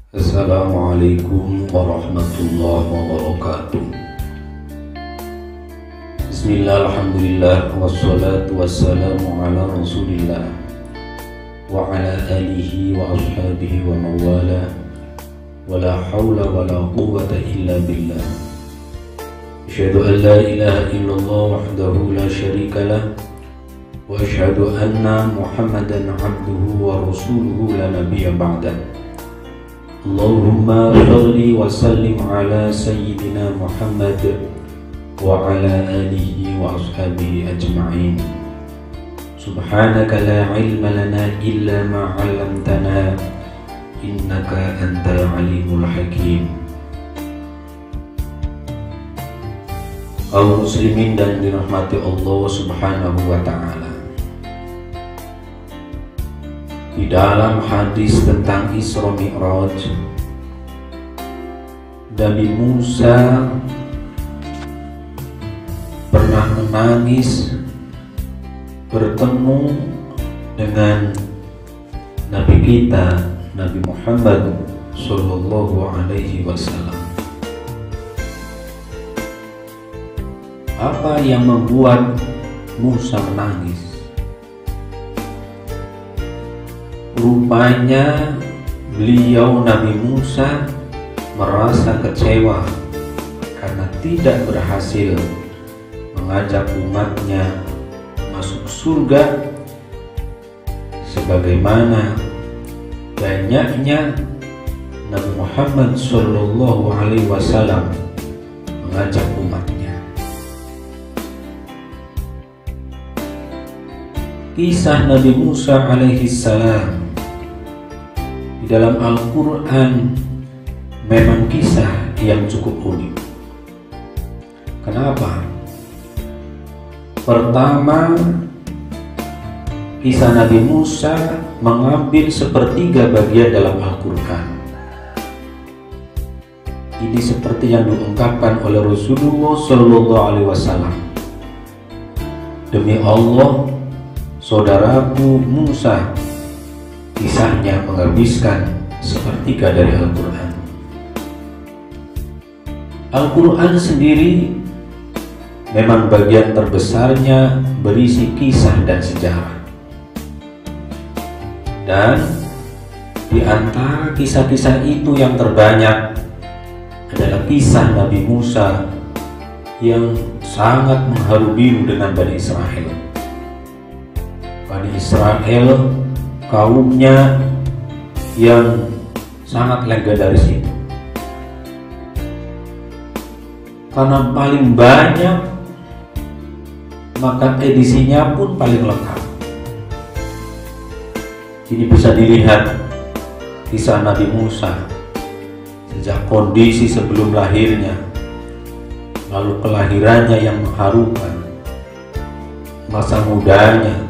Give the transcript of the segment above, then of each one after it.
Assalamualaikum warahmatullahi wabarakatuh. Bismillah, alhamdulillah, wassalatu wassalamu ala rasulillah wa ala alihi wa ashabihi wa mawala, wa la hawla wa la quwwata illa billah. Asyhadu an la ilaha illallah wahdahu la syarika lah, wa asyhadu anna Muhammadan abduhu wa rasuluhu la nabiyya ba'dah. Allahumma shalli wa sallim ala sayyidina Muhammad wa ala alihi wa ashabihi ajma'in. Subhanaka la ilma lana illa ma 'allamtana innaka antal alimul hakim. Kaum muslimin dan dirahmati Allah Subhanahu wa ta'ala, di dalam hadis tentang Isra Mi'raj, Nabi Musa pernah menangis bertemu dengan Nabi kita, Nabi Muhammad Sallallahu Alaihi Wasallam. Apa yang membuat Musa menangis? Rupanya beliau Nabi Musa merasa kecewa karena tidak berhasil mengajak umatnya masuk surga sebagaimana banyaknya Nabi Muhammad Sallallahu Alaihi Wasallam mengajak umatnya. Kisah Nabi Musa alaihi salam di dalam Al-Quran memang kisah yang cukup unik. Kenapa? Pertama, kisah Nabi Musa mengambil sepertiga bagian dalam Al-Quran. Ini seperti yang diungkapkan oleh Rasulullah Sallallahu Alaihi Wasallam. Demi Allah, saudaraku Musa, kisahnya menghabiskan sepertiga dari Al-Quran. Al-Quran sendiri memang bagian terbesarnya berisi kisah dan sejarah. Dan di antara kisah-kisah itu yang terbanyak adalah kisah Nabi Musa yang sangat mengharu biru dengan Bani Israel. Bani Israel, kaumnya yang sangat legendaris itu, karena paling banyak maka edisinya pun paling lengkap. Ini bisa dilihat kisah Nabi Musa sejak kondisi sebelum lahirnya, lalu kelahirannya yang mengharukan, masa mudanya,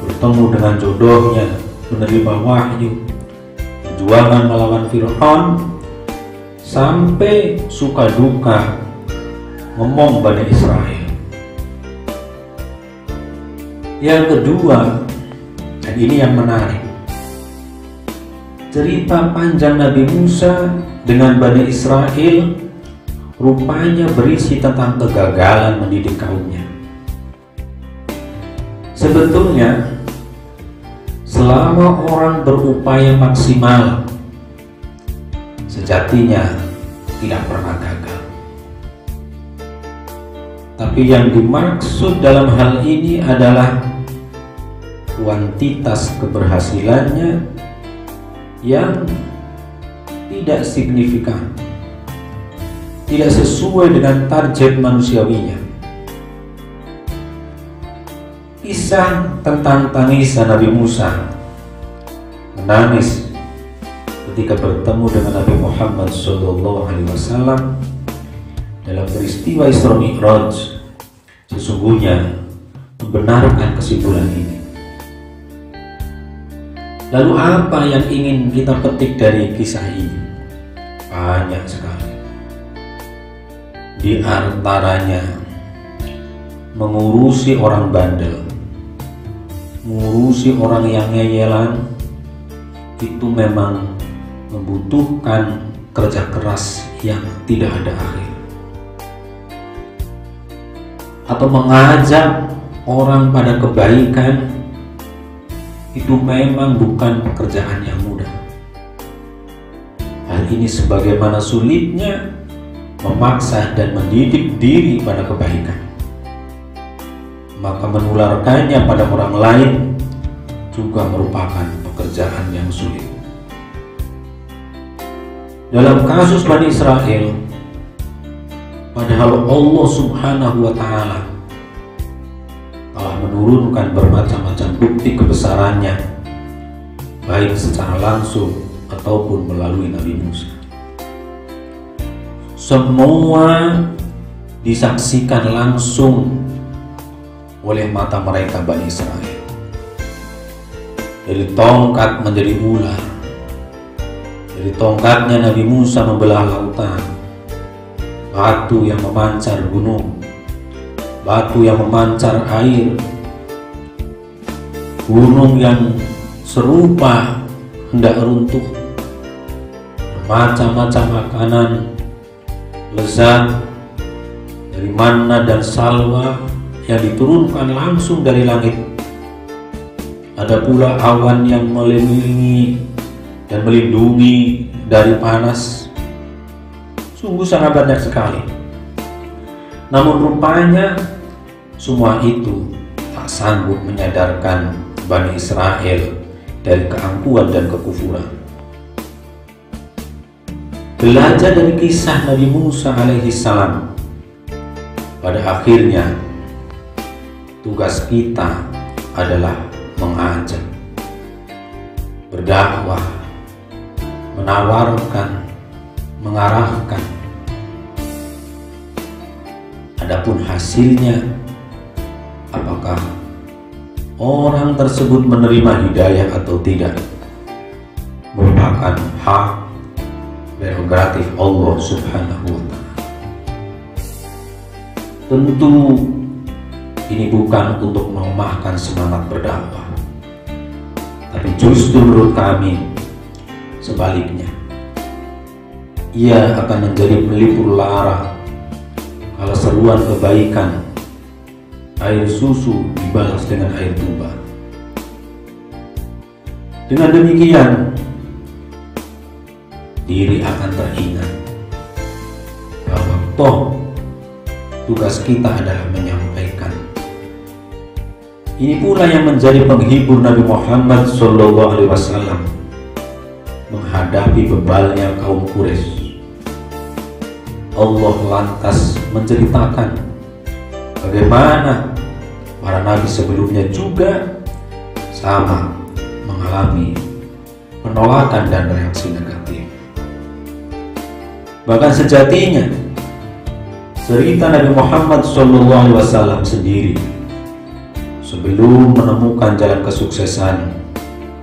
bertemu dengan jodohnya, menerima wahyu, perjuangan melawan Fir'aun, sampai suka duka ngomong Bani Israel. Yang kedua, dan ini yang menarik, cerita panjang Nabi Musa dengan Bani Israel rupanya berisi tentang kegagalan mendidik kaumnya. Sebetulnya selama orang berupaya maksimal, sejatinya tidak pernah gagal. Tapi yang dimaksud dalam hal ini adalah kuantitas keberhasilannya yang tidak signifikan, tidak sesuai dengan target manusiawinya. Kisah tentang tangisan Nabi Musa menangis ketika bertemu dengan Nabi Muhammad Sallallahu Alaihi Wasallam dalam peristiwa Isra Mi'raj sesungguhnya membenarkan kesimpulan ini. Lalu apa yang ingin kita petik dari kisah ini? Banyak sekali. Di antaranya mengurusi orang bandel, mengurusi orang yang ngeyelan, itu memang membutuhkan kerja keras yang tidak ada akhir. Atau mengajak orang pada kebaikan itu memang bukan pekerjaan yang mudah. Hal ini sebagaimana sulitnya memaksa dan mendidik diri pada kebaikan, maka menularkannya pada orang lain juga merupakan pekerjaan yang sulit. Dalam kasus Bani Israel, padahal Allah Subhanahu wa Ta'ala telah menurunkan bermacam-macam bukti kebesarannya, baik secara langsung ataupun melalui Nabi Musa. Semua disaksikan langsung oleh mata mereka Bani Israel. Dari tongkat menjadi ular, dari tongkatnya Nabi Musa membelah lautan, batu yang memancar gunung, batu yang memancar air, gunung yang serupa hendak runtuh, macam-macam makanan lezat dari manna dan salwa yang diturunkan langsung dari langit. Ada pula awan yang melilingi dan melindungi dari panas. Sungguh sangat banyak sekali. Namun rupanya semua itu tak sanggup menyadarkan Bani Israel dari keangkuhan dan kekufuran. Belajar dari kisah Nabi Musa alaihissalam, pada akhirnya tugas kita adalah mengajak, berdakwah, menawarkan, mengarahkan. Adapun hasilnya, apakah orang tersebut menerima hidayah atau tidak, merupakan hak prerogatif Allah Subhanahu wa Ta'ala. Tentu ini bukan untuk melemahkan semangat berdakwah, tapi justru menurut kami sebaliknya, ia akan menjadi pelipur lara kalau seruan kebaikan air susu dibalas dengan air tuba. Dengan demikian, diri akan teringat bahwa toh tugas kita adalah menyampaikan. Ini pula yang menjadi penghibur Nabi Muhammad SAW menghadapi bebalnya kaum Quraisy. Allah lantas menceritakan bagaimana para nabi sebelumnya juga sama mengalami penolakan dan reaksi negatif. Bahkan sejatinya cerita Nabi Muhammad SAW sendiri sebelum menemukan jalan kesuksesan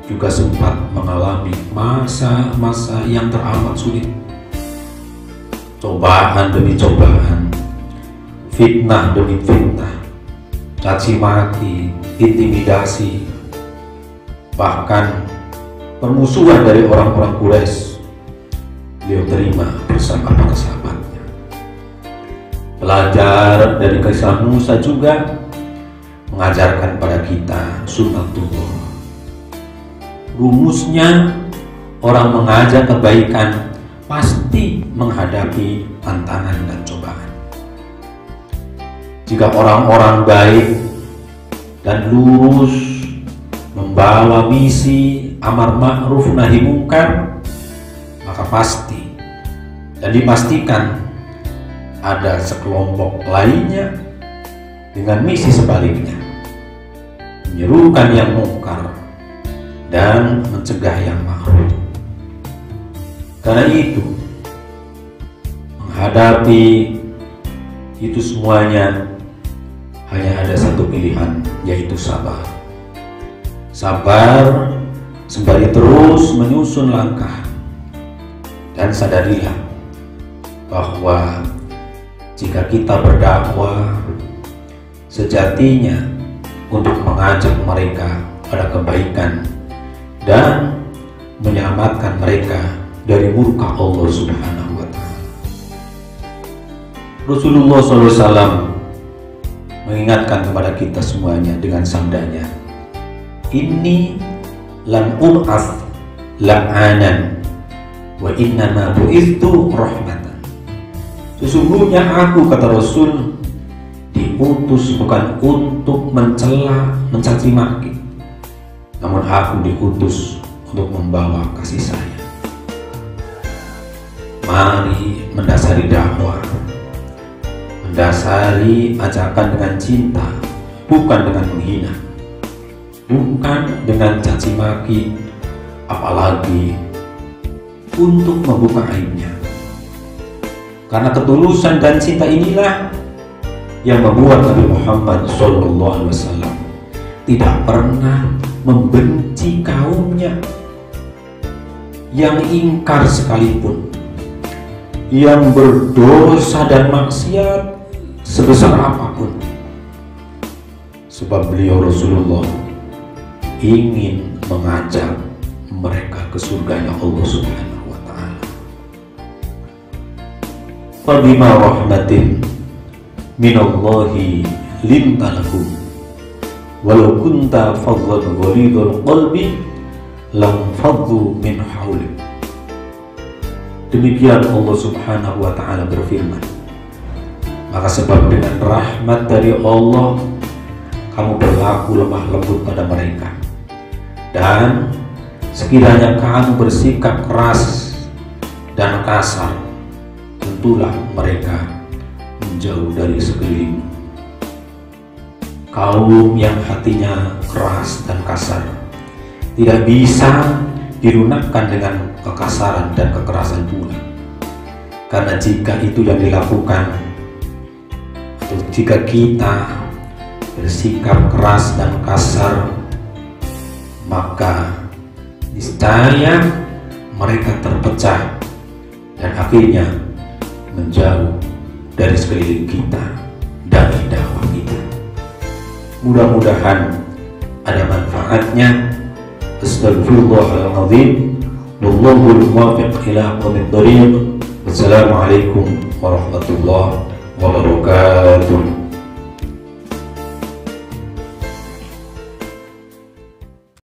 juga sempat mengalami masa-masa yang teramat sulit. Cobaan demi cobaan, fitnah demi fitnah, caci maki, intimidasi, bahkan permusuhan dari orang-orang Quraisy beliau terima bersama para sahabatnya. Belajar dari kisah Musa juga mengajarkan pada kita sunnatullah. Rumusnya, orang mengajak kebaikan pasti menghadapi tantangan dan cobaan. Jika orang-orang baik dan lurus membawa misi amar ma'ruf nahi munkar, maka pasti dan dipastikan ada sekelompok lainnya dengan misi sebaliknya, menyerukan yang mungkar dan mencegah yang ma'ruf. Karena itu, menghadapi itu semuanya hanya ada satu pilihan, yaitu sabar. Sabar sembari terus menyusun langkah. Dan sadarilah bahwa jika kita berdakwah, sejatinya untuk mengajak mereka pada kebaikan dan menyelamatkan mereka dari murka Allah Subhanahu wa Ta'ala. Rasulullah SAW mengingatkan kepada kita semuanya dengan sabdanya, "Inni lam ub'ats la'anan wa innama bu'itsu rahmatan." Sesungguhnya aku, kata Rasul, diutus bukan untuk mencela, mencaci maki, namun aku diutus untuk membawa kasih sayang. Mari mendasari dakwah, mendasari ajakan dengan cinta, bukan dengan menghina, bukan dengan caci maki, apalagi untuk membuka aibnya. Karena ketulusan dan cinta inilah yang membuat Nabi Muhammad SAW tidak pernah membenci kaumnya, yang ingkar sekalipun, yang berdosa dan maksiat sebesar apapun. Sebab beliau Rasulullah ingin mengajak mereka ke surganya Allah Subhanahu wa Ta'ala. Fabima rahmatin minallahi linta lahum walau kunta fadlan ghalidhal qalbi lam faddu min hawlik. Demikian Allah Subhanahu wa Ta'ala berfirman, maka sebab dengan rahmat dari Allah kamu berlaku lemah lembut pada mereka, dan sekiranya kamu bersikap keras dan kasar, tentulah mereka menjauh dari sekelilingmu. Kaum yang hatinya keras dan kasar tidak bisa dirunakkan dengan kekasaran dan kekerasan pula. Karena jika itu yang dilakukan, atau jika kita bersikap keras dan kasar, maka niscaya mereka terpecah dan akhirnya menjauh dari sekeliling kita, dari dakwah kita. Mudah-mudahan ada manfaatnya. Astagfirullahaladzim. Wallahul muwaffiq ila aqwamit thoriq. Wassalamualaikum warahmatullahi wabarakatuh.